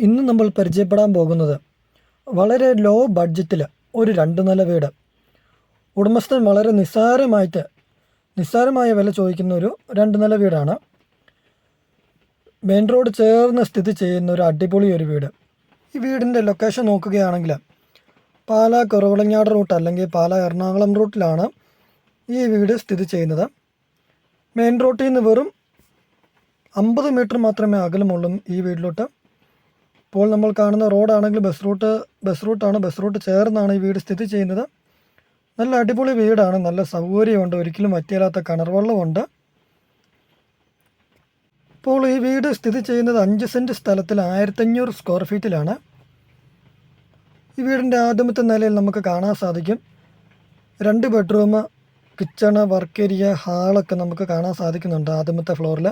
ഇന്ന് നമ്മൾ പരിചയപ്പെടാൻ പോകുന്നത് വളരെ ലോ ബഡ്ജറ്റിൽ ഒരു 2 നില വീട്. ഉടമസ്ഥൻ വളരെ നിസ്സാരമായ വില ചോദിക്കുന്ന ഒരു 2 നില വീടാണ്. മെയിൻ റോഡ് ചേർന്ന് സ്ഥിതി ചെയ്യുന്ന ഒരു അടിപൊളി ഒരു വീട്. ഈ വീടിൻ്റെ ലൊക്കേഷൻ നോക്കുകയാണെങ്കിൽ പാലാ കുറവളങ്ങാട് റൂട്ട് അല്ലെങ്കിൽ പാലാ എറണാകുളം റൂട്ടിലാണ് ഈ വീട് സ്ഥിതി ചെയ്യുന്നത്. മെയിൻ റോട്ടിൽ നിന്ന് വെറും 50 മീറ്റർ മാത്രമേ അകലമുള്ളൂ ഈ വീട്ടിലോട്ട്. ഇപ്പോൾ നമ്മൾ കാണുന്ന റോഡാണെങ്കിൽ ബസ് റൂട്ട് ചേർന്നാണ് ഈ വീട് സ്ഥിതി ചെയ്യുന്നത്. നല്ല അടിപൊളി വീടാണ്, നല്ല സൗകര്യമുണ്ട്, ഒരിക്കലും വറ്റിയാലാത്ത കിണർ വെള്ളമുണ്ട്. ഇപ്പോൾ ഈ വീട് സ്ഥിതി ചെയ്യുന്നത് 5 സെൻറ്റ് സ്ഥലത്തിൽ 1500 സ്ക്വയർ ഫീറ്റിലാണ്. ഈ വീടിൻ്റെ ആദ്യമത്തെ നിലയിൽ നമുക്ക് കാണാൻ സാധിക്കും 2 ബെഡ്റൂം, കിച്ചണ്, വർക്ക് ഏരിയ, ഹാളൊക്കെ നമുക്ക് കാണാൻ സാധിക്കുന്നുണ്ട് ആദ്യമത്തെ ഫ്ലോറിൽ.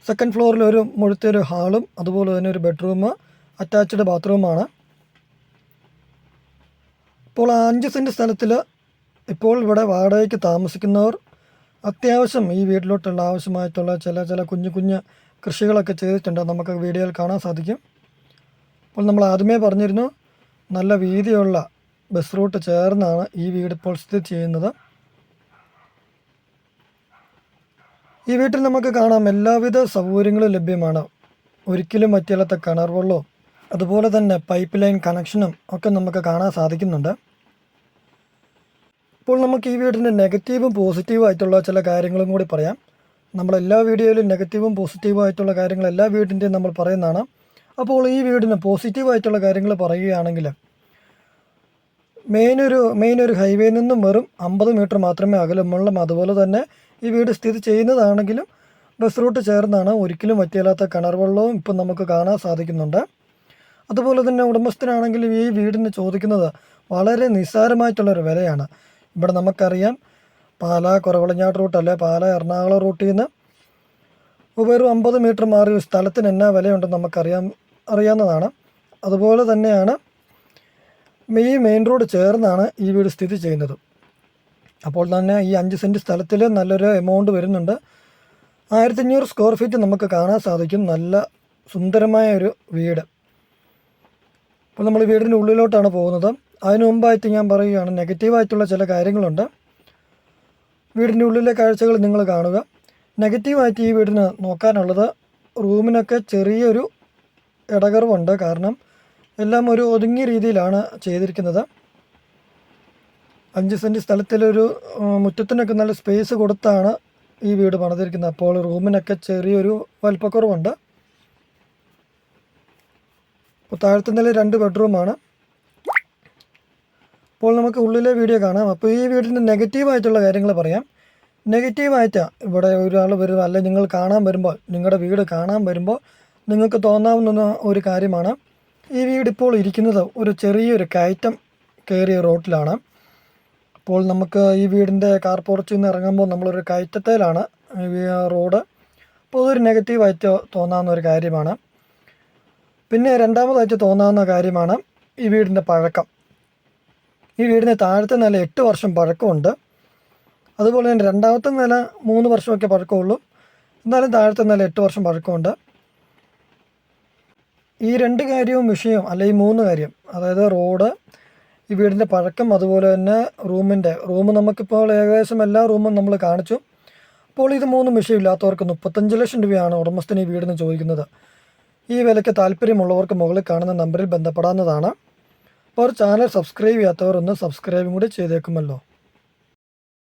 സെക്കൻഡ് ഫ്ലോറിൽ ഒരു മുഴുത്തൊരു ഹാളും അതുപോലെ തന്നെ ഒരു ബെഡ്റൂം, അറ്റാച്ച്ഡ് ബാത്റൂമാണ്. ഇപ്പോൾ 5 സെൻറ്റ് സ്ഥലത്തിൽ ഇപ്പോൾ ഇവിടെ വാടകയ്ക്ക് താമസിക്കുന്നവർ അത്യാവശ്യം ഈ വീട്ടിലോട്ടുള്ള ആവശ്യമായിട്ടുള്ള ചില കുഞ്ഞു കൃഷികളൊക്കെ ചെയ്തിട്ടുണ്ട്, നമുക്ക് വീഡിയോയിൽ കാണാൻ സാധിക്കും. അപ്പോൾ നമ്മൾ ആദ്യമേ പറഞ്ഞിരുന്നു, നല്ല വീതിയുള്ള ബസ് റൂട്ട് ചേർന്നാണ് ഈ വീട് ഇപ്പോൾ സ്ഥിതി ചെയ്യുന്നത്. ഈ വീട്ടിൽ നമുക്ക് കാണാം എല്ലാവിധ സൗകര്യങ്ങളും ലഭ്യമാണ്. ഒരിക്കലും വറ്റിയാലാത്ത കിണർ വെള്ളവും അതുപോലെ തന്നെ പൈപ്പ് ലൈൻ കണക്ഷനും ഒക്കെ നമുക്ക് കാണാൻ സാധിക്കുന്നുണ്ട്. ഇപ്പോൾ നമുക്ക് ഈ വീടിൻ്റെ നെഗറ്റീവും പോസിറ്റീവും ആയിട്ടുള്ള ചില കാര്യങ്ങളും കൂടി പറയാം. നമ്മളെല്ലാ വീഡിയോയിലും നെഗറ്റീവും പോസിറ്റീവും ആയിട്ടുള്ള കാര്യങ്ങൾ എല്ലാ വീടിൻ്റെയും നമ്മൾ പറയുന്നതാണ്. അപ്പോൾ ഈ വീടിന് പോസിറ്റീവായിട്ടുള്ള കാര്യങ്ങൾ പറയുകയാണെങ്കിൽ മെയിൻ ഒരു ഹൈവേയിൽ നിന്നും വെറും 50 മീറ്റർ മാത്രമേ അകലമുള്ളൂ. അതുപോലെ തന്നെ ഈ വീട് സ്ഥിതി ചെയ്യുന്നതാണെങ്കിലും ബസ് റൂട്ട് ചേർന്നാണ്, ഒരിക്കലും വറ്റിയാലാത്ത കിണർ വെള്ളവും ഇപ്പം നമുക്ക് കാണാൻ സാധിക്കുന്നുണ്ട്. അതുപോലെ തന്നെ ഉടമസ്ഥനാണെങ്കിലും ഈ വീടിന് ചോദിക്കുന്നത് വളരെ നിസ്സാരമായിട്ടുള്ളൊരു വിലയാണ്. ഇവിടെ നമുക്കറിയാം പാലാ കുറവളങ്ങാട് റൂട്ട് അല്ലെ പാലാ എറണാകുളം റൂട്ടിൽ നിന്ന് വെറും 50 മീറ്റർ മാറി സ്ഥലത്തിന് എന്നാ വിലയുണ്ടെന്ന് അറിയാവുന്നതാണ്. അതുപോലെ തന്നെയാണ് ഈ മെയിൻ റോഡ് ചേർന്നാണ് ഈ വീട് സ്ഥിതി ചെയ്യുന്നത്. അപ്പോൾ തന്നെ ഈ 5 സെൻറ്റ് സ്ഥലത്തിൽ നല്ലൊരു എമൗണ്ട് വരുന്നുണ്ട്. 1500 സ്ക്വയർ ഫീറ്റ് നമുക്ക് കാണാൻ സാധിക്കും. നല്ല സുന്ദരമായ ഒരു വീട്. അപ്പോൾ നമ്മൾ വീടിൻ്റെ ഉള്ളിലോട്ടാണ് പോകുന്നത്. അതിനു മുമ്പായിട്ട് ഞാൻ പറയുകയാണ്, നെഗറ്റീവായിട്ടുള്ള ചില കാര്യങ്ങളുണ്ട്. വീടിൻ്റെ ഉള്ളിലെ കാഴ്ചകൾ നിങ്ങൾ കാണുക. നെഗറ്റീവായിട്ട് ഈ വീടിന് നോക്കാനുള്ളത് റൂമിനൊക്കെ ചെറിയൊരു ഇടകർവുണ്ട്. കാരണം എല്ലാം ഒരു ഒതുങ്ങിയ രീതിയിലാണ് ചെയ്തിരിക്കുന്നത്. 5 സെൻറ്റ് സ്ഥലത്തിലൊരു മുറ്റത്തിനൊക്കെ നല്ല സ്പേസ് കൊടുത്താണ് ഈ വീട് പണിതിരിക്കുന്നത്. അപ്പോൾ റൂമിനൊക്കെ ചെറിയൊരു വലിപ്പക്കുറവുണ്ട്. അപ്പോൾ താഴത്തെ നില 2 ബെഡ്റൂമാണ്. അപ്പോൾ നമുക്ക് ഉള്ളിലെ വീഡിയോ കാണാം. അപ്പോൾ ഈ വീടിൻ്റെ നെഗറ്റീവായിട്ടുള്ള കാര്യങ്ങൾ പറയാം. നെഗറ്റീവായിട്ടാണ് ഇവിടെ ഒരാൾ വരും, അല്ലെങ്കിൽ നിങ്ങൾ കാണാൻ വരുമ്പോൾ, നിങ്ങളുടെ വീട് കാണാൻ വരുമ്പോൾ നിങ്ങൾക്ക് തോന്നാവുന്ന ഒരു കാര്യമാണ്, ഈ വീട് ഇപ്പോൾ ഇരിക്കുന്നത് ഒരു ചെറിയൊരു കയറ്റം കയറിയ റോട്ടിലാണ്. അപ്പോൾ നമുക്ക് ഈ വീടിൻ്റെ കാർ പോർച്ചിൽ നിന്ന് ഇറങ്ങുമ്പോൾ നമ്മളൊരു കയറ്റത്തിലാണ് റോഡ്. അപ്പോൾ അതൊരു നെഗറ്റീവായിട്ട് തോന്നാവുന്ന ഒരു കാര്യമാണ്. പിന്നെ രണ്ടാമതായിട്ട് തോന്നാവുന്ന കാര്യമാണ് ഈ വീടിൻ്റെ പഴക്കം. ഈ വീടിന് താഴത്തെ നില 8 വർഷം പഴക്കമുണ്ട്. അതുപോലെ തന്നെ രണ്ടാമത്തെ നില 3 വർഷമൊക്കെ പഴക്കമുള്ളൂ. എന്നാലും താഴത്തെ നില 8 വർഷം പഴക്കമുണ്ട്. ഈ 2 കാര്യവും വിഷയം, അല്ലെങ്കിൽ 3 കാര്യം, അതായത് റോഡ്, ഈ വീടിൻ്റെ പഴക്കം, അതുപോലെ തന്നെ റൂം നമുക്കിപ്പോൾ ഏകദേശം എല്ലാ റൂമും നമ്മൾ കാണിച്ചു. അപ്പോൾ ഇത് 3 വിഷയമില്ലാത്തവർക്ക് 35 ലക്ഷം രൂപയാണ് ഉടമസ്ഥന് ഈ വീടിന് ചോദിക്കുന്നത്. ഈ വിലയ്ക്ക് താല്പര്യമുള്ളവർക്ക് മുകളിൽ കാണുന്ന നമ്പറിൽ ബന്ധപ്പെടാവുന്നതാണ്. അപ്പോൾ ചാനൽ സബ്സ്ക്രൈബ് ചെയ്യാത്തവർ ഒന്ന് സബ്സ്ക്രൈബും കൂടി ചെയ്തേക്കുമല്ലോ.